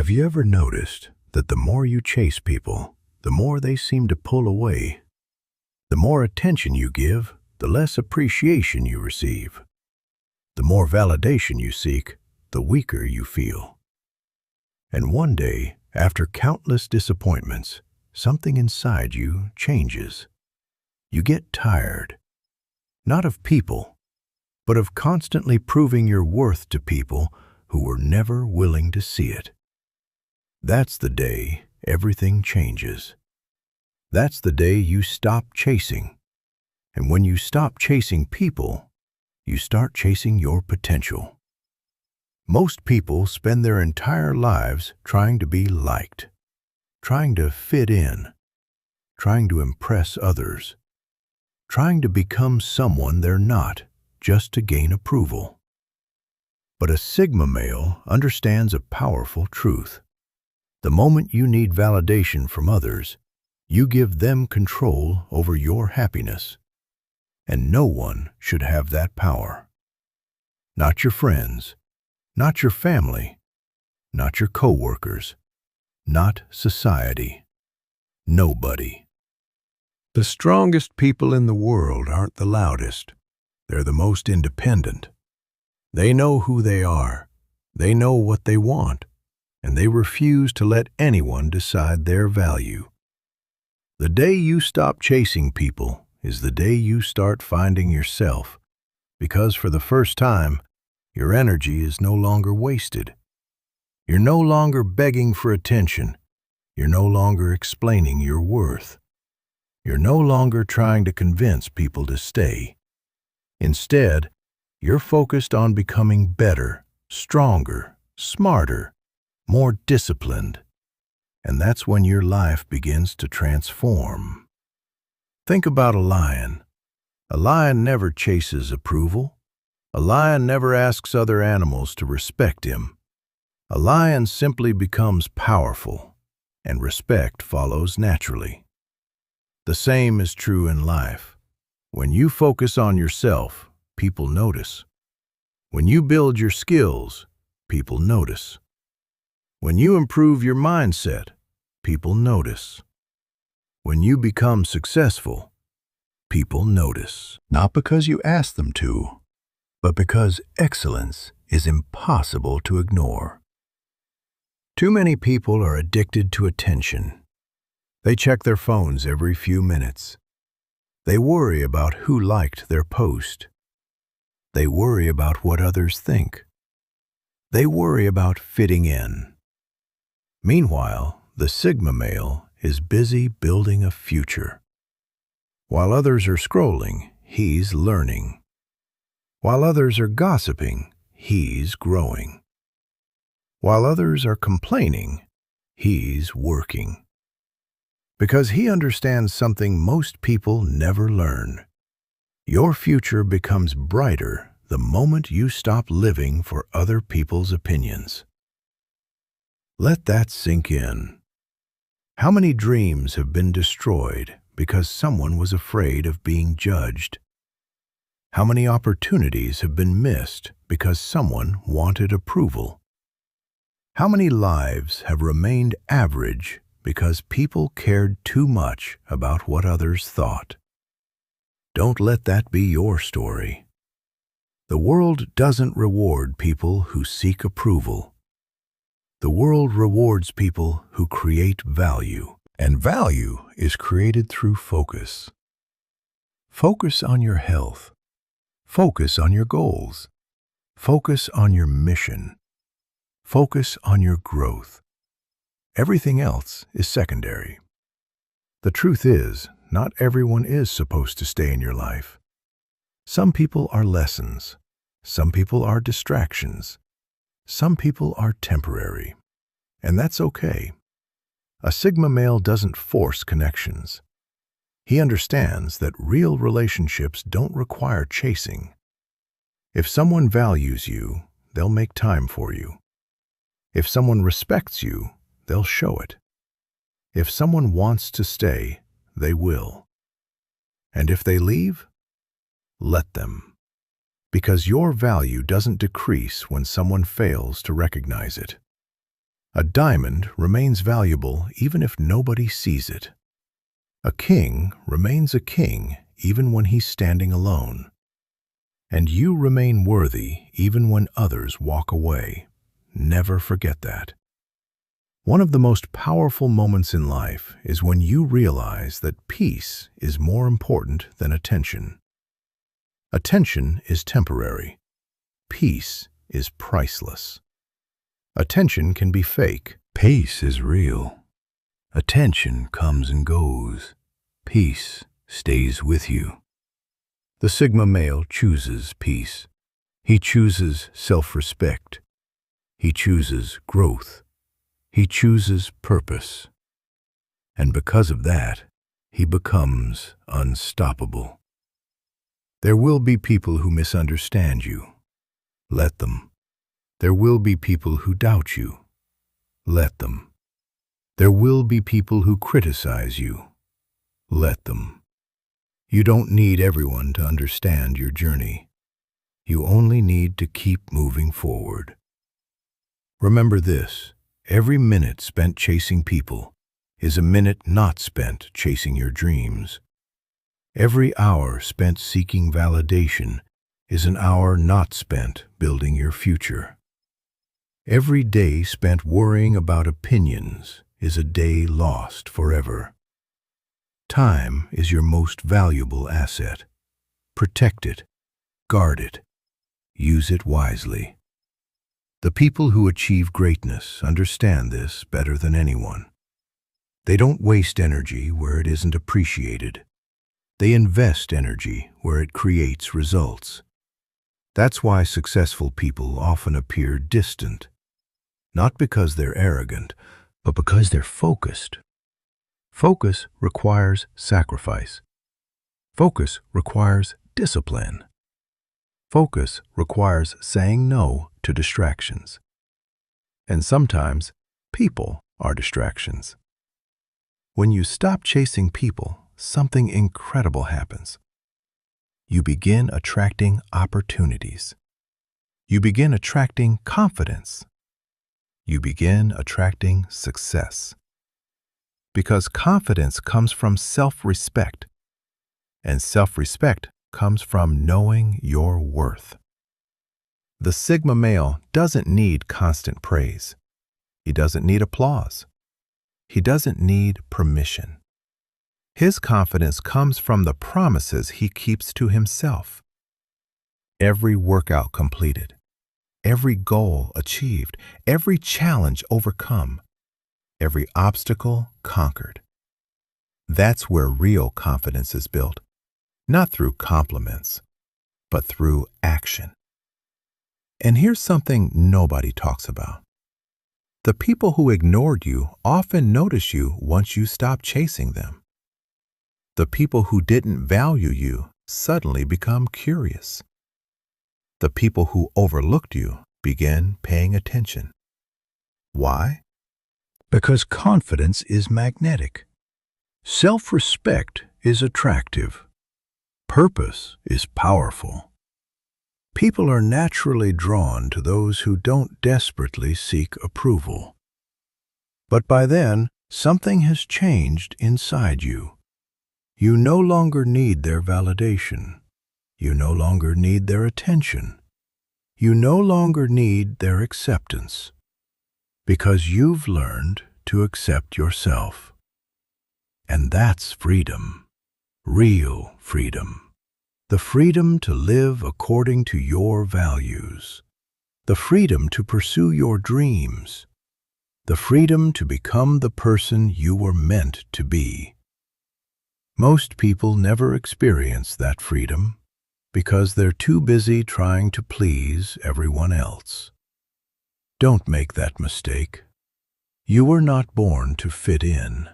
Have you ever noticed that the more you chase people, the more they seem to pull away? The more attention you give, the less appreciation you receive. The more validation you seek, the weaker you feel. And one day, after countless disappointments, something inside you changes. You get tired, not of people, but of constantly proving your worth to people who were never willing to see it. That's the day everything changes. That's the day you stop chasing. And when you stop chasing people, you start chasing your potential. Most people spend their entire lives trying to be liked, trying to fit in, trying to impress others, trying to become someone they're not just to gain approval. But a Sigma male understands a powerful truth. The moment you need validation from others, you give them control over your happiness. And no one should have that power. Not your friends, not your family, not your coworkers, not society. Nobody. The strongest people in the world aren't the loudest. They're the most independent. They know who they are. They know what they want. And they refuse to let anyone decide their value. The day you stop chasing people is the day you start finding yourself, because for the first time, your energy is no longer wasted. You're no longer begging for attention. You're no longer explaining your worth. You're no longer trying to convince people to stay. Instead, you're focused on becoming better, stronger, smarter, more disciplined. And that's when your life begins to transform. Think about a lion. A lion never chases approval. A lion never asks other animals to respect him. A lion simply becomes powerful, and respect follows naturally. The same is true in life. When you focus on yourself, people notice. When you build your skills, people notice. When you improve your mindset, people notice. When you become successful, people notice. Not because you ask them to, but because excellence is impossible to ignore. Too many people are addicted to attention. They check their phones every few minutes. They worry about who liked their post. They worry about what others think. They worry about fitting in. Meanwhile, the Sigma male is busy building a future. While others are scrolling, he's learning. While others are gossiping, he's growing. While others are complaining, he's working. Because he understands something most people never learn. Your future becomes brighter the moment you stop living for other people's opinions. Let that sink in. How many dreams have been destroyed because someone was afraid of being judged? How many opportunities have been missed because someone wanted approval? How many lives have remained average because people cared too much about what others thought? Don't let that be your story. The world doesn't reward people who seek approval. The world rewards people who create value, and value is created through focus. Focus on your health. Focus on your goals. Focus on your mission. Focus on your growth. Everything else is secondary. The truth is, not everyone is supposed to stay in your life. Some people are lessons. Some people are distractions. Some people are temporary, and that's okay. A Sigma male doesn't force connections. He understands that real relationships don't require chasing. If someone values you, they'll make time for you. If someone respects you, they'll show it. If someone wants to stay, they will. And if they leave, let them. Because your value doesn't decrease when someone fails to recognize it. A diamond remains valuable even if nobody sees it. A king remains a king even when he's standing alone. And you remain worthy even when others walk away. Never forget that. One of the most powerful moments in life is when you realize that peace is more important than attention. Attention is temporary. Peace is priceless. Attention can be fake. Peace is real. Attention comes and goes. Peace stays with you. The Sigma male chooses peace. He chooses self-respect. He chooses growth. He chooses purpose. And because of that, he becomes unstoppable. There will be people who misunderstand you. Let them. There will be people who doubt you. Let them. There will be people who criticize you. Let them. You don't need everyone to understand your journey. You only need to keep moving forward. Remember this, every minute spent chasing people is a minute not spent chasing your dreams. Every hour spent seeking validation is an hour not spent building your future. Every day spent worrying about opinions is a day lost forever. Time is your most valuable asset. Protect it, guard it, use it wisely. The people who achieve greatness understand this better than anyone. They don't waste energy where it isn't appreciated. They invest energy where it creates results. That's why successful people often appear distant. Not because they're arrogant, but because they're focused. Focus requires sacrifice. Focus requires discipline. Focus requires saying no to distractions. And sometimes, people are distractions. When you stop chasing people, something incredible happens. You begin attracting opportunities. You begin attracting confidence. You begin attracting success. Because confidence comes from self-respect, and self-respect comes from knowing your worth. The Sigma male doesn't need constant praise. He doesn't need applause. He doesn't need permission. His confidence comes from the promises he keeps to himself. Every workout completed, every goal achieved, every challenge overcome, every obstacle conquered. That's where real confidence is built, not through compliments, but through action. And here's something nobody talks about. The people who ignored you often notice you once you stop chasing them. The people who didn't value you suddenly become curious. The people who overlooked you begin paying attention. Why? Because confidence is magnetic. Self-respect is attractive. Purpose is powerful. People are naturally drawn to those who don't desperately seek approval. But by then, something has changed inside you. You no longer need their validation. You no longer need their attention. You no longer need their acceptance. Because you've learned to accept yourself. And that's freedom. Real freedom. The freedom to live according to your values. The freedom to pursue your dreams. The freedom to become the person you were meant to be. Most people never experience that freedom because they're too busy trying to please everyone else. Don't make that mistake. You were not born to fit in.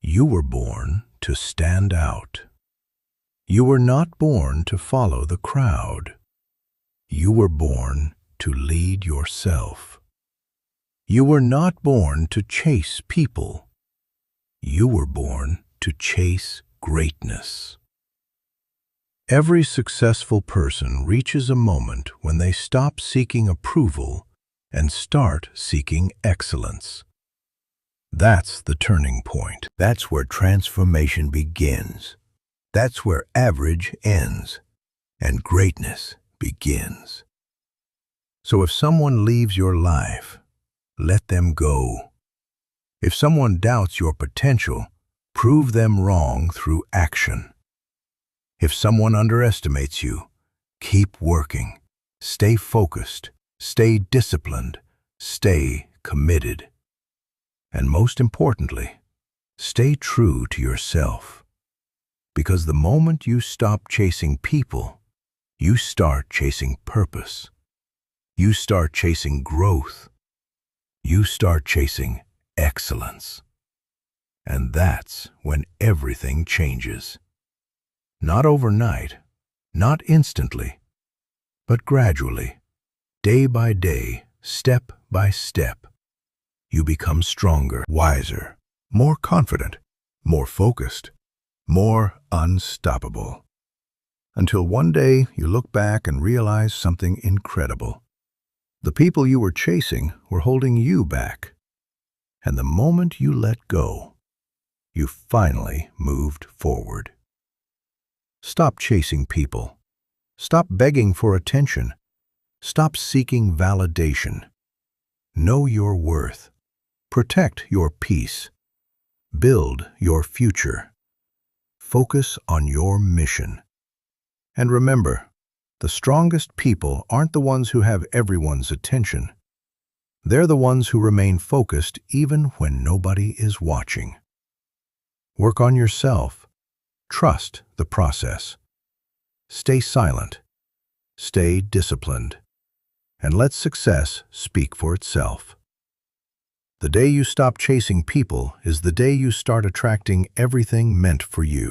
You were born to stand out. You were not born to follow the crowd. You were born to lead yourself. You were not born to chase people. You were born to chase greatness. Every successful person reaches a moment when they stop seeking approval and start seeking excellence. That's the turning point. That's where transformation begins. That's where average ends and greatness begins. So if someone leaves your life, let them go. If someone doubts your potential, prove them wrong through action. If someone underestimates you, keep working. Stay focused, stay disciplined, stay committed. And most importantly, stay true to yourself. Because the moment you stop chasing people, you start chasing purpose. You start chasing growth. You start chasing excellence. And that's when everything changes. Not overnight, not instantly, but gradually, day by day, step by step, you become stronger, wiser, more confident, more focused, more unstoppable. Until one day you look back and realize something incredible. The people you were chasing were holding you back. And the moment you let go, you finally moved forward. Stop chasing people. Stop begging for attention. Stop seeking validation. Know your worth. Protect your peace. Build your future. Focus on your mission. And remember, the strongest people aren't the ones who have everyone's attention. They're the ones who remain focused even when nobody is watching. Work on yourself. Trust the process. Stay silent. Stay disciplined. And let success speak for itself. The day you stop chasing people is the day you start attracting everything meant for you.